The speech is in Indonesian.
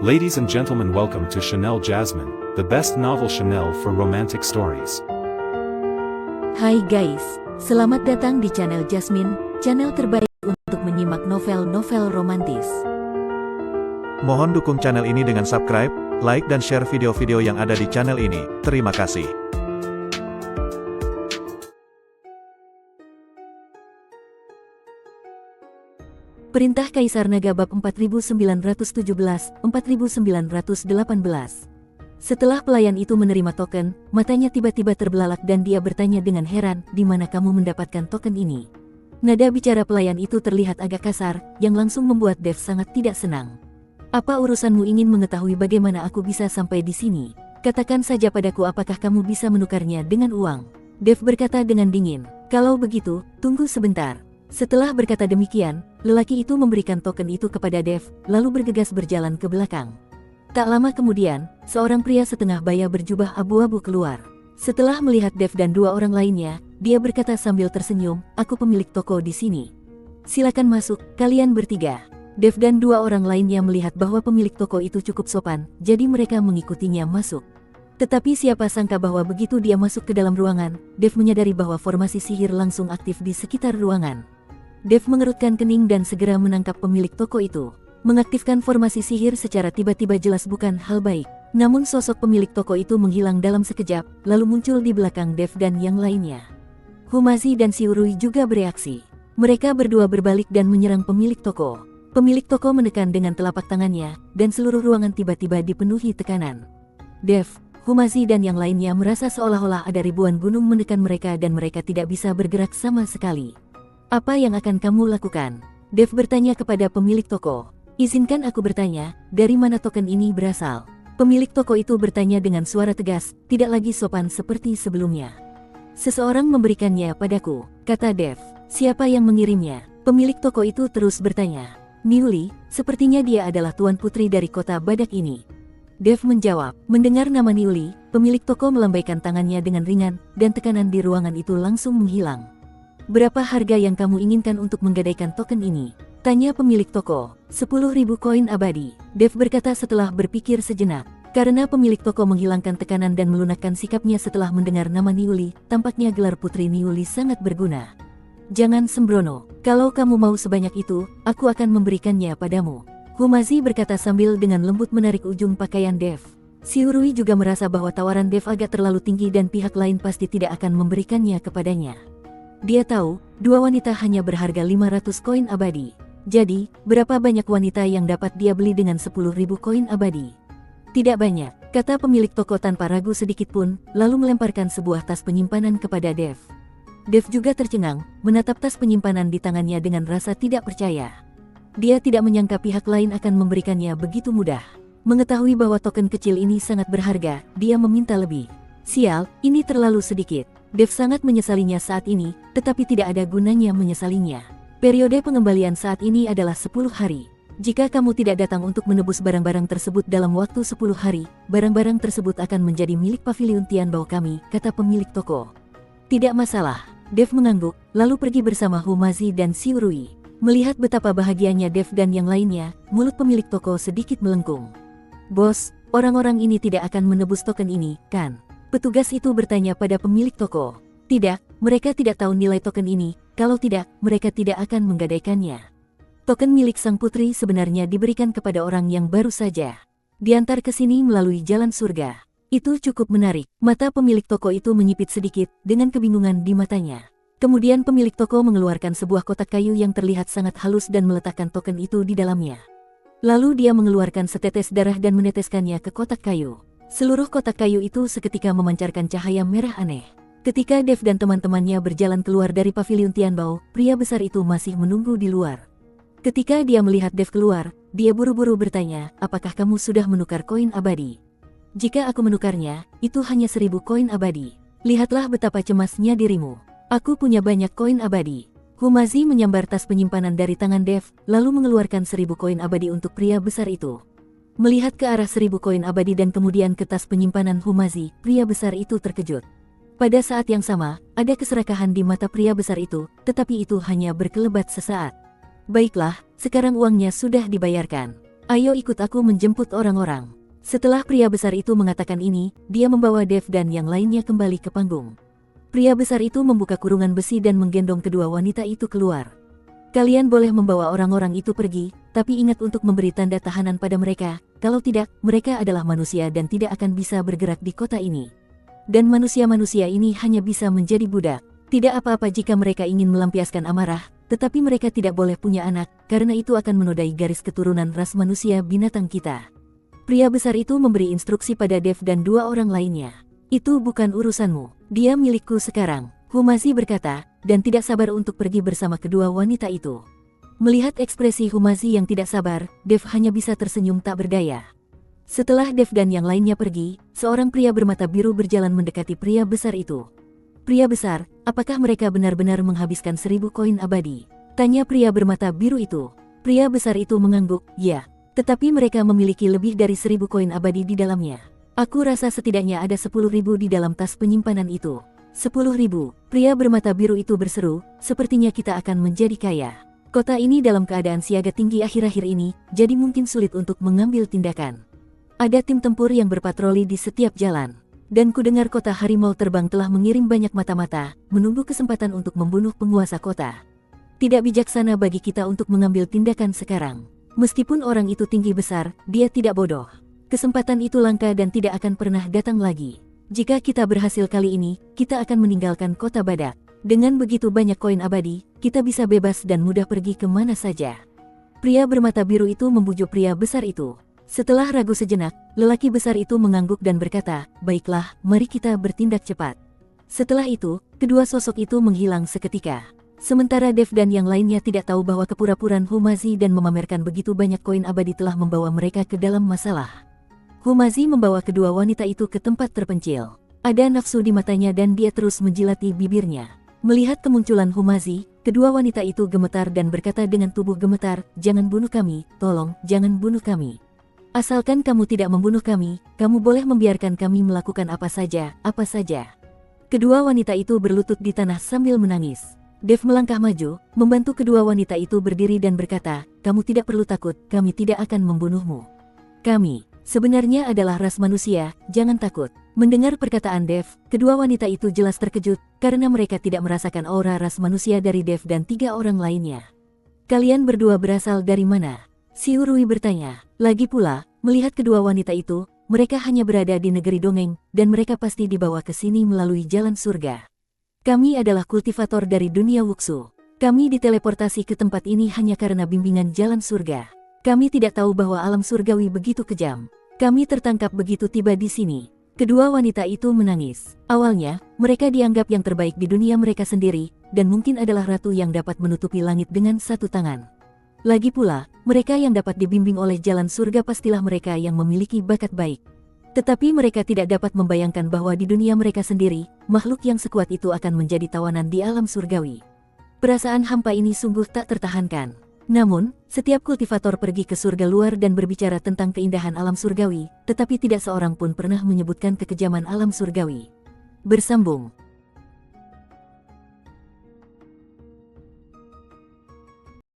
Ladies and gentlemen, welcome to Chanel Jasmine, the best novel Chanel for romantic stories. Hai guys, selamat datang di channel Jasmine, channel terbaik untuk menyimak novel-novel romantis. Mohon dukung channel ini dengan subscribe, like dan share video-video yang ada di channel ini. Terima kasih. Perintah Kaisar Naga bab 4917-4918. Setelah pelayan itu menerima token, matanya tiba-tiba terbelalak dan dia bertanya dengan heran, "Di mana kamu mendapatkan token ini?" Nada bicara pelayan itu terlihat agak kasar, yang langsung membuat Dev sangat tidak senang. "Apa urusanmu ingin mengetahui bagaimana aku bisa sampai di sini? Katakan saja padaku apakah kamu bisa menukarnya dengan uang?" Dev berkata dengan dingin. "Kalau begitu, tunggu sebentar." Setelah berkata demikian, lelaki itu memberikan token itu kepada Dev, lalu bergegas berjalan ke belakang. Tak lama kemudian, seorang pria setengah baya berjubah abu-abu keluar. Setelah melihat Dev dan dua orang lainnya, dia berkata sambil tersenyum, "Aku pemilik toko di sini. Silakan masuk, kalian bertiga." Dev dan dua orang lainnya melihat bahwa pemilik toko itu cukup sopan, jadi mereka mengikutinya masuk. Tetapi siapa sangka bahwa begitu dia masuk ke dalam ruangan, Dev menyadari bahwa formasi sihir langsung aktif di sekitar ruangan. Dev mengerutkan kening dan segera menangkap pemilik toko itu. Mengaktifkan formasi sihir secara tiba-tiba jelas bukan hal baik. Namun sosok pemilik toko itu menghilang dalam sekejap, lalu muncul di belakang Dev dan yang lainnya. Humazi dan Siurui juga bereaksi. Mereka berdua berbalik dan menyerang pemilik toko. Pemilik toko menekan dengan telapak tangannya, dan seluruh ruangan tiba-tiba dipenuhi tekanan. Dev, Humazi dan yang lainnya merasa seolah-olah ada ribuan gunung menekan mereka dan mereka tidak bisa bergerak sama sekali. "Apa yang akan kamu lakukan?" Dev bertanya kepada pemilik toko. "Izinkan aku bertanya, dari mana token ini berasal?" Pemilik toko itu bertanya dengan suara tegas, tidak lagi sopan seperti sebelumnya. "Seseorang memberikannya padaku," kata Dev. "Siapa yang mengirimnya?" Pemilik toko itu terus bertanya. "Niuli, sepertinya dia adalah tuan putri dari kota Badak ini." Dev menjawab. Mendengar nama Niuli, pemilik toko melambaikan tangannya dengan ringan, dan tekanan di ruangan itu langsung menghilang. "Berapa harga yang kamu inginkan untuk menggadaikan token ini?" tanya pemilik toko. 10.000 koin abadi, Dev berkata setelah berpikir sejenak. Karena pemilik toko menghilangkan tekanan dan melunakkan sikapnya setelah mendengar nama Niuli, tampaknya gelar putri Niuli sangat berguna. "Jangan sembrono, kalau kamu mau sebanyak itu, aku akan memberikannya padamu," Humazi berkata sambil dengan lembut menarik ujung pakaian Dev. Siurui juga merasa bahwa tawaran Dev agak terlalu tinggi dan pihak lain pasti tidak akan memberikannya kepadanya. Dia tahu, dua wanita hanya berharga 500 koin abadi. Jadi, berapa banyak wanita yang dapat dia beli dengan 10.000 koin abadi? "Tidak banyak," kata pemilik toko tanpa ragu sedikit pun, lalu melemparkan sebuah tas penyimpanan kepada Dev. Dev juga tercengang, menatap tas penyimpanan di tangannya dengan rasa tidak percaya. Dia tidak menyangka pihak lain akan memberikannya begitu mudah. Mengetahui bahwa token kecil ini sangat berharga, dia meminta lebih. Sial, ini terlalu sedikit. Dev sangat menyesalinya saat ini, tetapi tidak ada gunanya menyesalinya. Periode pengembalian saat ini adalah 10 hari. Jika kamu tidak datang untuk menebus barang-barang tersebut dalam waktu 10 hari, barang-barang tersebut akan menjadi milik paviliun Tianbao kami, kata pemilik toko. "Tidak masalah." Dev mengangguk, lalu pergi bersama Humazi dan Siurui. Melihat betapa bahagianya Dev dan yang lainnya, mulut pemilik toko sedikit melengkung. "Bos, orang-orang ini tidak akan menebus token ini, kan?" Petugas itu bertanya pada pemilik toko. "Tidak, mereka tidak tahu nilai token ini, kalau tidak, mereka tidak akan menggadaikannya. Token milik sang putri sebenarnya diberikan kepada orang yang baru saja diantar ke sini melalui jalan surga." Itu cukup menarik. Mata pemilik toko itu menyipit sedikit, dengan kebingungan di matanya. Kemudian pemilik toko mengeluarkan sebuah kotak kayu yang terlihat sangat halus dan meletakkan token itu di dalamnya. Lalu dia mengeluarkan setetes darah dan meneteskannya ke kotak kayu. Seluruh kotak kayu itu seketika memancarkan cahaya merah aneh. Ketika Dev dan teman-temannya berjalan keluar dari paviliun Tianbao, pria besar itu masih menunggu di luar. Ketika dia melihat Dev keluar, dia buru-buru bertanya, "Apakah kamu sudah menukar koin abadi?" "Jika aku menukarnya, itu hanya 1.000 koin abadi. Lihatlah betapa cemasnya dirimu. Aku punya banyak koin abadi." Humazi menyambar tas penyimpanan dari tangan Dev, lalu mengeluarkan 1.000 koin abadi untuk pria besar itu. Melihat ke arah 1.000 koin abadi dan kemudian ke tas penyimpanan Humazi, pria besar itu terkejut. Pada saat yang sama, ada keserakahan di mata pria besar itu, tetapi itu hanya berkelebat sesaat. "Baiklah, sekarang uangnya sudah dibayarkan. Ayo ikut aku menjemput orang-orang. Setelah pria besar itu mengatakan ini, dia membawa Dev dan yang lainnya kembali ke panggung. Pria besar itu membuka kurungan besi dan menggendong kedua wanita itu keluar. Kalian boleh membawa orang-orang itu pergi, tapi ingat untuk memberi tanda tahanan pada mereka, kalau tidak, mereka adalah manusia dan tidak akan bisa bergerak di kota ini. Dan manusia-manusia ini hanya bisa menjadi budak. Tidak apa-apa jika mereka ingin melampiaskan amarah, tetapi mereka tidak boleh punya anak, karena itu akan menodai garis keturunan ras manusia binatang kita. Pria besar itu memberi instruksi pada Dev dan dua orang lainnya. Itu bukan urusanmu, dia milikku sekarang, Humazi berkata, dan tidak sabar untuk pergi bersama kedua wanita itu. Melihat ekspresi Humazi yang tidak sabar, Dev hanya bisa tersenyum tak berdaya. Setelah Dev dan yang lainnya pergi, seorang pria bermata biru berjalan mendekati pria besar itu. Pria besar, apakah mereka benar-benar menghabiskan 1000 koin abadi? Tanya pria bermata biru itu. Pria besar itu mengangguk, ya. Tetapi mereka memiliki lebih dari 1000 koin abadi di dalamnya. Aku rasa setidaknya ada 10.000 di dalam tas penyimpanan itu. 10.000, pria bermata biru itu berseru, sepertinya kita akan menjadi kaya. Kota ini dalam keadaan siaga tinggi akhir-akhir ini, jadi mungkin sulit untuk mengambil tindakan. Ada tim tempur yang berpatroli di setiap jalan. Dan kudengar kota harimau terbang telah mengirim banyak mata-mata, menunggu kesempatan untuk membunuh penguasa kota. Tidak bijaksana bagi kita untuk mengambil tindakan sekarang. Meskipun orang itu tinggi besar, dia tidak bodoh. Kesempatan itu langka dan tidak akan pernah datang lagi. Jika kita berhasil kali ini, kita akan meninggalkan kota badak. Dengan begitu banyak koin abadi, kita bisa bebas dan mudah pergi kemana saja. Pria bermata biru itu membujuk pria besar itu. Setelah ragu sejenak, lelaki besar itu mengangguk dan berkata, baiklah, mari kita bertindak cepat. Setelah itu, kedua sosok itu menghilang seketika. Sementara Dev dan yang lainnya tidak tahu bahwa kepura-puraan Humazi dan memamerkan begitu banyak koin abadi telah membawa mereka ke dalam masalah. Humazi membawa kedua wanita itu ke tempat terpencil. Ada nafsu di matanya dan dia terus menjilati bibirnya. Melihat kemunculan Humazi, kedua wanita itu gemetar dan berkata dengan tubuh gemetar, jangan bunuh kami, tolong, jangan bunuh kami. Asalkan kamu tidak membunuh kami, kamu boleh membiarkan kami melakukan apa saja, apa saja. Kedua wanita itu berlutut di tanah sambil menangis. Dev melangkah maju, membantu kedua wanita itu berdiri dan berkata, kamu tidak perlu takut, kami tidak akan membunuhmu. Kami, sebenarnya adalah ras manusia, jangan takut. Mendengar perkataan Dev, kedua wanita itu jelas terkejut, karena mereka tidak merasakan aura ras manusia dari Dev dan 3 orang lainnya. Kalian berdua berasal dari mana? Si Urui bertanya. Lagi pula, melihat kedua wanita itu, mereka hanya berada di negeri dongeng, dan mereka pasti dibawa ke sini melalui jalan surga. Kami adalah kultivator dari dunia Wuxu. Kami diteleportasi ke tempat ini hanya karena bimbingan jalan surga. Kami tidak tahu bahwa alam surgawi begitu kejam. Kami tertangkap begitu tiba di sini. Kedua wanita itu menangis. Awalnya, mereka dianggap yang terbaik di dunia mereka sendiri, dan mungkin adalah ratu yang dapat menutupi langit dengan satu tangan. Lagi pula, mereka yang dapat dibimbing oleh jalan surga pastilah mereka yang memiliki bakat baik. Tetapi mereka tidak dapat membayangkan bahwa di dunia mereka sendiri, makhluk yang sekuat itu akan menjadi tawanan di alam surgawi. Perasaan hampa ini sungguh tak tertahankan. Namun, setiap kultivator pergi ke surga luar dan berbicara tentang keindahan alam surgawi, tetapi tidak seorang pun pernah menyebutkan kekejaman alam surgawi. Bersambung.